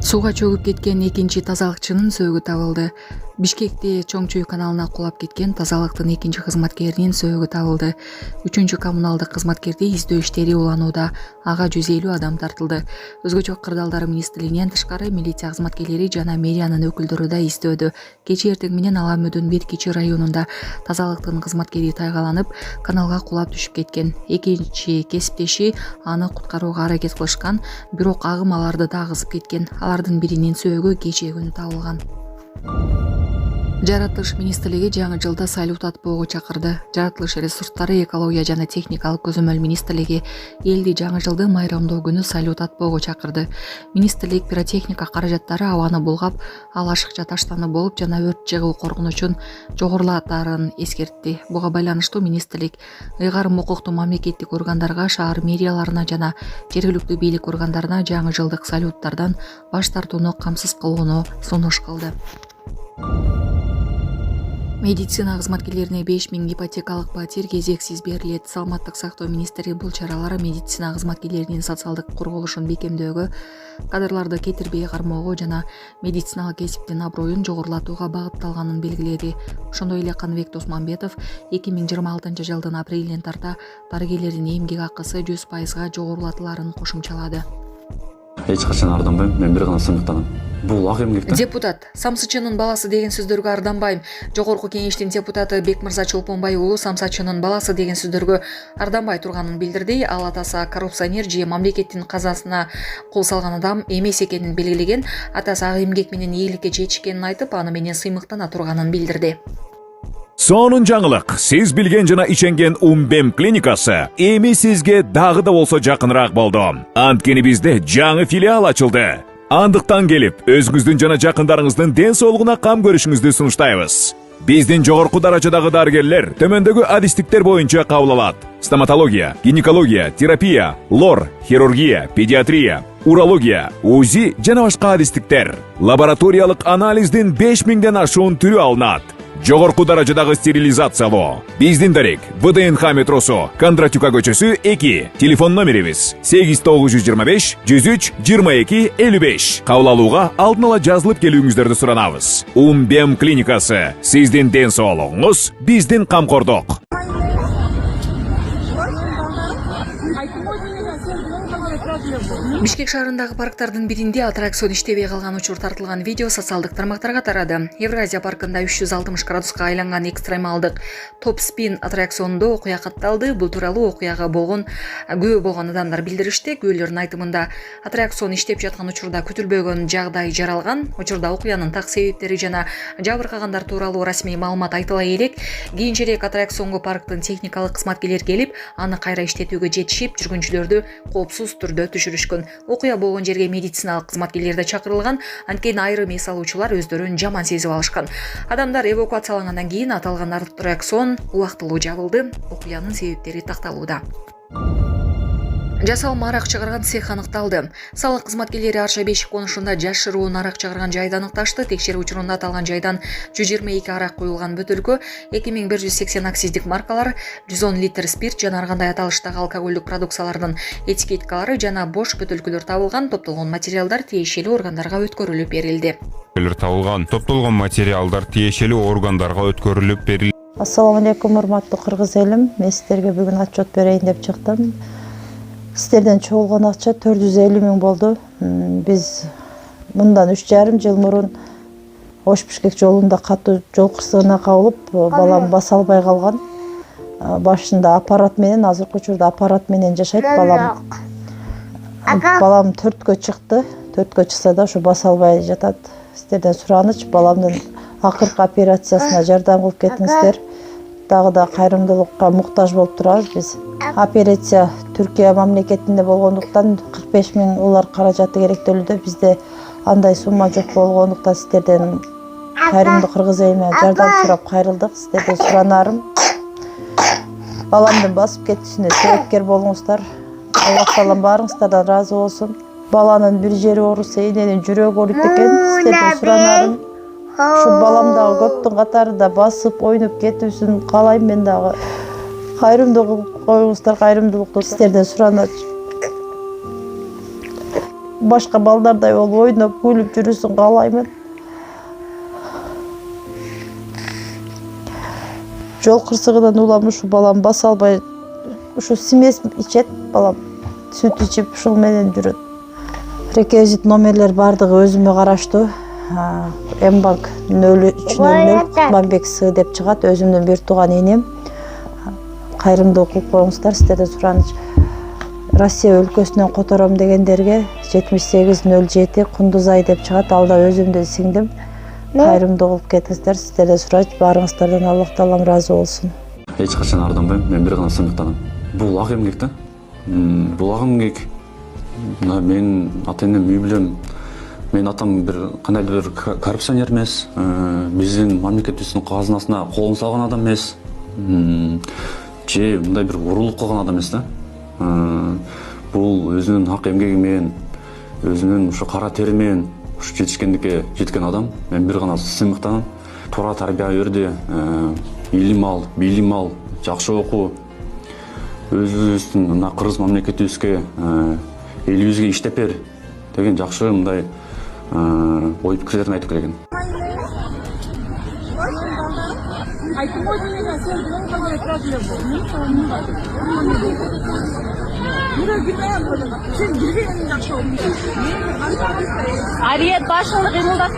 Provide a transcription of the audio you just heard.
Сууга чөгүп кеткен экинчи тазалыкчынын сөөгү табылды. Бишкекте Чоң-Чуй каналына кулап кеткен тазалыктын экинчи кызматкеринин сөөгү табылды. 3-чү коммуналдык кызматкерди издөө иштери уланууда. Ага 150 адам тартылды. Өзгөчө кырдаалдар министрлигинен тышкары милиция кызматкерлери жана мэриянын өкүлдөрү да издөөдө. Кечээ эртең менен Аламөдүн Бир-Кичи районунда тазалыктын кызматкери тайгаланып, каналга кулап түшүп кеткен. Экинчи кесиптеши аны куткарууга аракет кылышкан, бирок агым аларды да агызып кеткен. Алардын биринин сөөгү кечээ күнү табылган. Жаратылыш министрлиги жаңы жылда салют атпоого чакырды. Жаратылыш ресурстары, экология жана техникалык көзөмөл министрлиги элди жаңы жылды майрамдоо күнү салют атпоого чакырды. Министрлик пиротехника каражаттары абаны булгап, ал ашыкча таштанып болуп жана өрт чыгуу коркунучун жогорулатаарын эскертти. Буга байланыштуу министрлик ыйгарым укуктуу мамлекеттик органдарга, шаар мэрияларына жана жергиликтүү бийлик органдарына жаңы жылдык салюттардан баш тартууну камсыз кылууну сунуш кылды. Медицина кызматкерлерине 5000 ипотекалык патер кезексиз берилет. Саламаттык сактоо министри бул чаралар медицина кызматкерлеринин социалдык курулушун бекемдөөгө, кадрларды кетирбей кармоого жана медициналык кесиптин аброюн жогорулатууга багытталганын белгиледи. Ошондой эле Каныбек Досмамбетов 2026 жылдын апрелинен тарта дарыгерлердин эмгек акысы 100% жогорулатыларын кошумчалады. Эч качан арданбайм, мен бир гана сыймыктанам. Бул ак эмгек да. Депутат Самсычынын баласы деген сөздөргө арданбайм. Жогорку кеңештин депутаты Бекмырза Чолпонбай уулу Самсачынын баласы деген сөздөргө арданбай турганын билдирди. Ал атасы коррупционер же мамлекеттин казасына кол салган адам эмес экенин белгилеген. Атасы ак эмгек менен ийгиликке жетишкенин айтып, аны менен сыймыктана турганын билдирди. Сонун жаңылык. Сиз билген жана иченген Умбем клиникасы эми сизге дагы да болсо жакыныраак болду. Анткени бизде жаңы филиал ачылды. Андыктан келип, өзүңүздүн жана жакындарыңыздын ден соолугуна кам көрүшүңүздү сунуштайбыз. Биздин жогорку даражадагы дарыгерлер төмөндөгү адистиктер боюнча кабыл алат: стоматология, гинекология, терапия, лор, хирургия, педиатрия, урология, УЗИ жана башка адистиктер. Лабораториялык анализдин 5000ден ашуун түрү алынат. Жогорку даражадагы стерилизациялоо. Биздин дарек ВДНХ метросу, Кондратюка көчөсү 2. Телефон номерибиз 8925 103 22 55. Кабыл алууга алдын ала жазылып келүүңүздөрдү суранабыз. Умбем клиникасы. Сиздин ден соолугуңуз, биздин камкордук. Бишкек шаарындагы парктардын биринде аттракцион иштебей калган учур тартылган видео социалдык тармактарга тарады. Евразия паркында 360 градуска айланган экстремалдык топ-спин аттракционунда окуя катталды. Бул тууралуу окуяга күбө болгон адамдар билдиришти. Күбөлөрдүн айтымында аттракцион иштеп жаткан учурда күтүлбөгөн жагдай жаралган. Учурда окуянын так себептери жана жабыркагандар тууралуу расмий маалымат айтыла элек. Кийинчерээк аттракционго парктын техникалык кызматкерлери келип, аны кайра иштетүүгө жетишип, жүргүнчүлөрдү коопсуз түрдө түшүрүшкөн. Окуя болгон жерге медициналык кызматкерлер да чакырылган. Анткени айрым эс алуучулар өздөрүн жаман сезип алышкан. Адамдар эвакуациялангандан кийин аталган аттракцион убактылуу жабылды. Окуянын себептери такталууда. Жасалма арак чыгарган цех аныкталды. Салык кызматкерлери Арша Бешик конушунда жашыруун арак чыгарган жайды аныкташты. Текшерүү учурунда аталган жайдан 122 арак куюлган бөтөлкө, 2180 акциздик маркалар, 110 литр спирт жана ар кандай аталыштагы алкоголдук продукциялардын этикеткалары жана бош бөтөлкөлөр табылган. Топтолгон материалдар тиешелүү органдарга өткөрүлүп берилди. Топтолгон материалдар тиешелүү органдарга өткөрүлүп берилди. Ассаламу алейкум, урматтуу кыргыз элим. Мен сиздерге бүгүн отчет берейин деп чыктым. Сиздерден чогулган акча 450 000 болду. Биз мындан 3,5 жыл мурун Ош-Бишкек жолунда катуу жол кырсыгына кабылып, балам баса албай калган. Башында аппарат менен, азыркы учурда аппарат менен жашайт балам. Балам 4кө чыкты. 4кө чыкса да ушу баса албай жатат. Сиздерден сураныч, баламдын акыркы операциясына жардам кылып кетиңиздер. Дагы да кайрымдуулукка муктаж болуп турабыз биз. Операция Түркия мамлекетинде болгондуктан 45 000 улар каражаты керектөлүүдө. Бизде андай сумма жок болгондуктан сиздерден кайрымдуу кыргыз элине жардам сурап кайрылдык. Сиздерден суранарым, баламдын басып кетишине себепкер болуңуздар. Аллах таалам баарыңыздардан ыраазы болсун. Баланын бир жери ооруса, эненин жүрөгү ооруйт экен. Сиздерден суранарым, ушу балам дагы көптүн катарында басып ойноп кетүүсүн каалайм. Мен дагы кайрымдуу коюңуздар, кайрымдуулукту сиздерден сураныч. башка балдардай болуп ойноп күлүп жүрүүсүн каалаймын. Жол кырсыгынан улам ушу балам баса албай ушу смесь ичет балам. Сүт ичип ушул менен жүрөт. Реквизит номерлер бардыгы өзүмө караштуу. Мбанк 0300 Кутманбек С деп чыгат. Өзүмдүн бир тууган энем. Кайрымдуулук кылып коюңуздар, сиздерден сураныч. Россия өлкөсүнөн котором дегендерге 7807 Кундузай деп чыгат. Алда өзүмдүн сиңдим. Кайрымдуулук кылып кетиңиздер, сиздерден сураныч. Баарыңыздардан Аллах таалам ыраазы болсун. Эч качан арданбайм, мен бир гана сыймыктанам. Бул ак эмгек да. Бул ак эмгек мен ата-энем үй билем. Мен атам бир кандайдыр бир коррупционер эмес, биздин мамлекетибиздин казынасына колун салган адам эмес. Же мындай бир уруулук кылган адам эмес да. Бул өзүнүн ак эмгеги менен, өзүнүн ушу кара тери менен ушу жетишкендикке жеткен адам. Мен бир гана сыймыктанам. Туура тарбия берди, илим ал, билим ал, жакшы окуу. Өзүбүздүн мына кыргыз мамлекетибизге, элибизге иштеп бер деген жакшы мындай ой пикирлерин айтып келген. Арiyet başını kıyıldak.